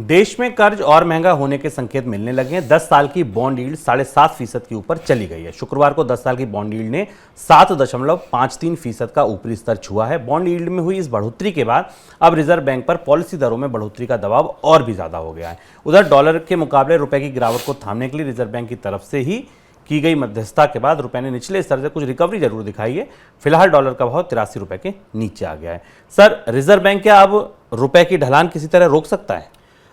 देश में कर्ज और महंगा होने के संकेत मिलने लगे हैं। 10 साल की बॉन्ड यील्ड 7.5% के ऊपर चली गई है। शुक्रवार को 10 साल की बॉन्ड यील्ड ने 7.53% का ऊपरी स्तर छुआ है। बॉन्ड यील्ड में हुई इस बढ़ोतरी के बाद अब रिजर्व बैंक पर पॉलिसी दरों में बढ़ोतरी का दबाव और भी ज्यादा हो गया है। उधर डॉलर के मुकाबले रुपए की गिरावट को थामने के लिए रिजर्व बैंक की तरफ से ही की गई मध्यस्थता के बाद रुपए ने निचले स्तर से कुछ रिकवरी जरूर दिखाई है। फिलहाल डॉलर का भाव 83 रुपए के नीचे आ गया है। सर, रिजर्व बैंक क्या अब रुपए की ढलान किसी तरह रोक सकता है?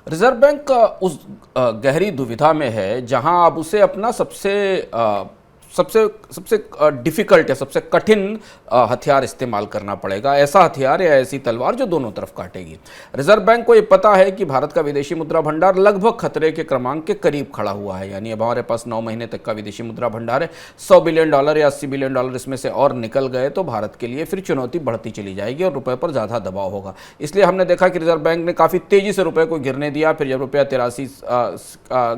रिजर्व बैंक उस गहरी दुविधा में है जहां अब उसे अपना सबसे डिफिकल्ट या सबसे कठिन हथियार इस्तेमाल करना पड़ेगा। ऐसा हथियार या ऐसी तलवार जो दोनों तरफ काटेगी। रिजर्व बैंक को ये पता है कि भारत का विदेशी मुद्रा भंडार लगभग खतरे के क्रमांक के करीब खड़ा हुआ है। यानी अब हमारे पास 9 महीने तक का विदेशी मुद्रा भंडार है। $100 बिलियन या $80 बिलियन इसमें से और निकल गए तो भारत के लिए फिर चुनौती बढ़ती चली जाएगी और रुपए पर ज़्यादा दबाव होगा। इसलिए हमने देखा कि रिजर्व बैंक ने काफ़ी तेज़ी से रुपए को गिरने दिया। फिर जब रुपया 83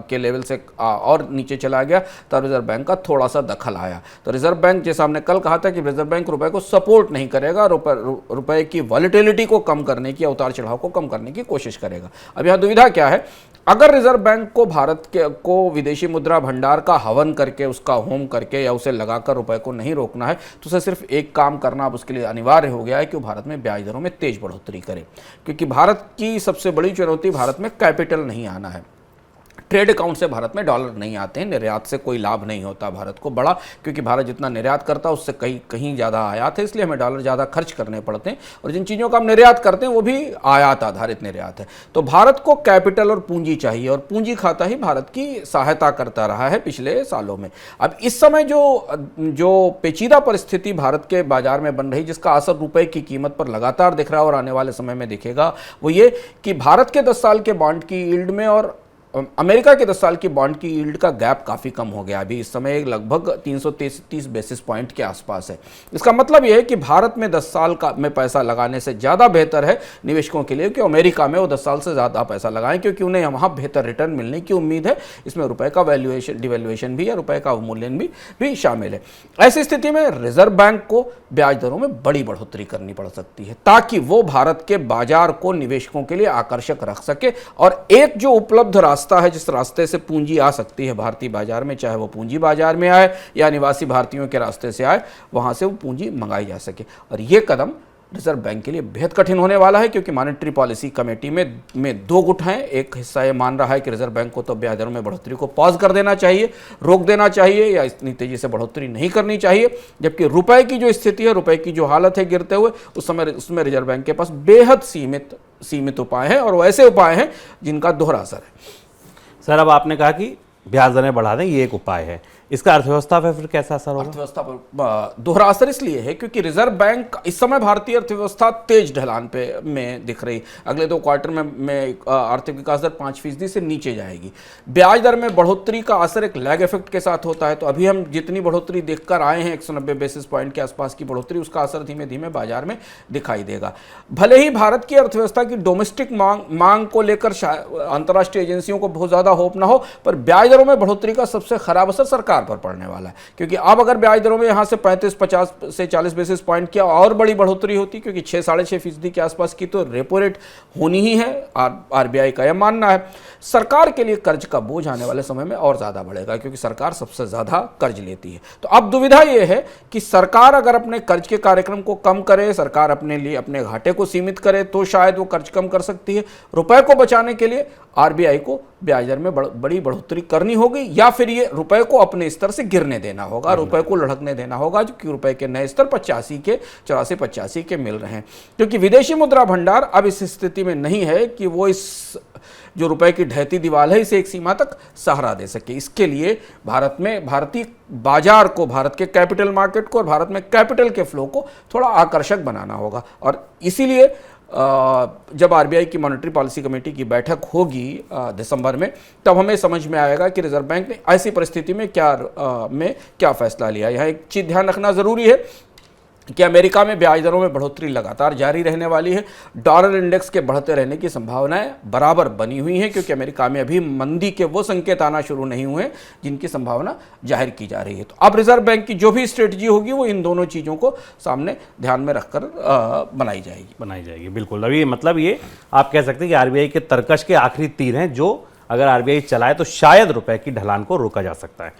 के लेवल से और नीचे चला गया तब रिजर्व बैंक का थोड़ा सा दखल आया। तो रिजर्व बैंक, जैसा हमने कल कहा था कि रिजर्व बैंक रुपए को सपोर्ट नहीं करेगा, रुपए की वॉलेटिलिटी को कम करने की या उतार चढ़ाव को कम करने की कोशिश करेगा। अब यहां दुविधा क्या है? अगर रिजर्व बैंक को भारत को विदेशी मुद्रा भंडार का हवन करके, उसका होम करके या उसे लगाकर रुपए को नहीं रोकना है तो उसे सिर्फ एक काम करना अब उसके लिए अनिवार्य हो गया है कि वो भारत में ब्याज दरों में तेज बढ़ोतरी करे। क्योंकि भारत की सबसे बड़ी चुनौती भारत में कैपिटल नहीं आना है। ट्रेड अकाउंट से भारत में डॉलर नहीं आते हैं। निर्यात से कोई लाभ नहीं होता भारत को बड़ा, क्योंकि भारत जितना निर्यात करता है उससे कहीं ज़्यादा आयात है, इसलिए हमें डॉलर ज़्यादा खर्च करने पड़ते हैं। और जिन चीज़ों का हम निर्यात करते हैं वो भी आयात आधारित निर्यात है। तो भारत को कैपिटल और पूंजी चाहिए और पूंजी खाता ही भारत की सहायता करता रहा है पिछले सालों में। अब इस समय जो पेचीदा परिस्थिति भारत के बाजार में बन रही, जिसका असर रुपए की कीमत पर लगातार दिख रहा है और आने वाले समय में दिखेगा, वो ये कि भारत के 10 साल के बॉन्ड की यील्ड में और अमेरिका के 10 साल की बॉन्ड की यील्ड का गैप काफ़ी कम हो गया। अभी इस समय लगभग 330 बेसिस पॉइंट के आसपास है। इसका मतलब यह है कि भारत में 10 साल का में पैसा लगाने से ज़्यादा बेहतर है निवेशकों के लिए कि अमेरिका में वो 10 साल से ज़्यादा पैसा लगाएं, क्योंकि उन्हें वहाँ बेहतर रिटर्न मिलने की उम्मीद है। इसमें रुपए का डिवैल्यूएशन भी या रुपए का अवमूल्यन भी शामिल है। ऐसी स्थिति में रिजर्व बैंक को ब्याज दरों में बड़ी बढ़ोतरी करनी पड़ सकती है ताकि वो भारत के बाजार को निवेशकों के लिए आकर्षक रख सके। और एक जो उपलब्ध रास्ता है, जिस रास्ते से पूंजी आ सकती है भारतीय बाजार में, चाहे वो पूंजी बाजार में आए या निवासी भारतीयों के रास्ते से आए, वहां से वो पूंजी मंगाई जा सके। और ये कदम रिजर्व बैंक के लिए बेहद कठिन होने वाला है, क्योंकि मॉनेटरी पॉलिसी कमेटी में 2 गुट हैं। एक हिस्सा ये मान रहा है कि रिजर्व बैंक को तो ब्याज दरों में बढ़ोतरी को पॉज कर देना चाहिए, रोक देना चाहिए या इतनी तेजी से बढ़ोतरी नहीं करनी चाहिए। जबकि रुपए की जो स्थिति है, रुपए की जो हालत है गिरते हुए, उसमें रिजर्व बैंक के पास बेहद सीमित उपाय हैं और वैसे उपाय हैं जिनका दोहरा असर है। सर, अब आपने कहा कि ब्याज दरें बढ़ा दें, ये एक उपाय है। इसका अर्थव्यवस्था पर फिर कैसा असर होगा? अर्थव्यवस्था पर दोहरा असर इसलिए है क्योंकि रिजर्व बैंक इस समय भारतीय अर्थव्यवस्था तेज ढलान में दिख रही। अगले 2 क्वार्टर में आर्थिक विकास दर 5% से नीचे जाएगी। ब्याज दर में बढ़ोतरी का असर एक लैग इफेक्ट के साथ होता है। तो अभी हम जितनी बढ़ोतरी देखकर आए हैं, 190 बेसिस पॉइंट के आसपास की बढ़ोतरी, उसका असर धीमे धीमे बाजार में दिखाई देगा। भले ही भारत की अर्थव्यवस्था की डोमेस्टिक मांग को लेकर अंतर्राष्ट्रीय एजेंसियों को बहुत ज्यादा होप ना हो, पर ब्याज दरों में बढ़ोतरी का सबसे खराब असर सरकार पर पड़ने वाला है। क्योंकि अब अगर ब्याज दरों में यहां से 35, 50 से 40 बेसिस पॉइंट की और बड़ी बढ़ोतरी होती, क्योंकि 6-6.5% के आसपास की तो रेपो रेट होनी ही है, आरबीआई का यह मानना है। सरकार के लिए कर्ज का बोझ आने वाले समय में और ज्यादा बढ़ेगा, क्योंकि सरकार सबसे ज्यादा कर्ज लेती है। तो अब दुविधा यह है कि सरकार अगर अपने कर्ज के कार्यक्रम को कम करे, सरकार अपने लिए अपने घाटे को सीमित करे, तो शायद वो कर्ज कम कर सकती है। रुपए को बचाने के लिए आरबीआई को ब्याज दर में बड़ी बढ़ोतरी करनी होगी, या फिर ये रुपए को अपने स्तर से गिरने देना होगा, रुपए को लुढ़कने देना होगा, जो कि रुपए के नए स्तर 84 के मिल रहे हैं। क्योंकि विदेशी मुद्रा भंडार अब इस स्थिति में नहीं है कि वो इस जो रुपए की ढहती दीवार है इसे एक सीमा तक सहारा दे सके। इसके लिए भारत में भारतीय बाजार को, भारत के कैपिटल मार्केट को और भारत में कैपिटल के फ्लो को थोड़ा आकर्षक बनाना होगा। और इसीलिए जब आरबीआई की मॉनेटरी पॉलिसी कमेटी की बैठक होगी दिसंबर में, तब हमें समझ में आएगा कि रिजर्व बैंक ने ऐसी परिस्थिति में क्या फैसला लिया। यहाँ एक चीज ध्यान रखना जरूरी है कि अमेरिका में ब्याज दरों में बढ़ोतरी लगातार जारी रहने वाली है। डॉलर इंडेक्स के बढ़ते रहने की संभावनाएं बराबर बनी हुई हैं, क्योंकि अमेरिका में अभी मंदी के वो संकेत आना शुरू नहीं हुए जिनकी संभावना जाहिर की जा रही है। तो अब रिजर्व बैंक की जो भी स्ट्रेटजी होगी वो इन दोनों चीज़ों को सामने ध्यान में रखकर बनाई जाएगी। बिल्कुल। अभी मतलब ये आप कह सकते हैं कि आरबीआई के तरकश के आखिरी तीर हैं, जो अगर आरबीआई चलाए तो शायद रुपए की ढलान को रोका जा सकता है।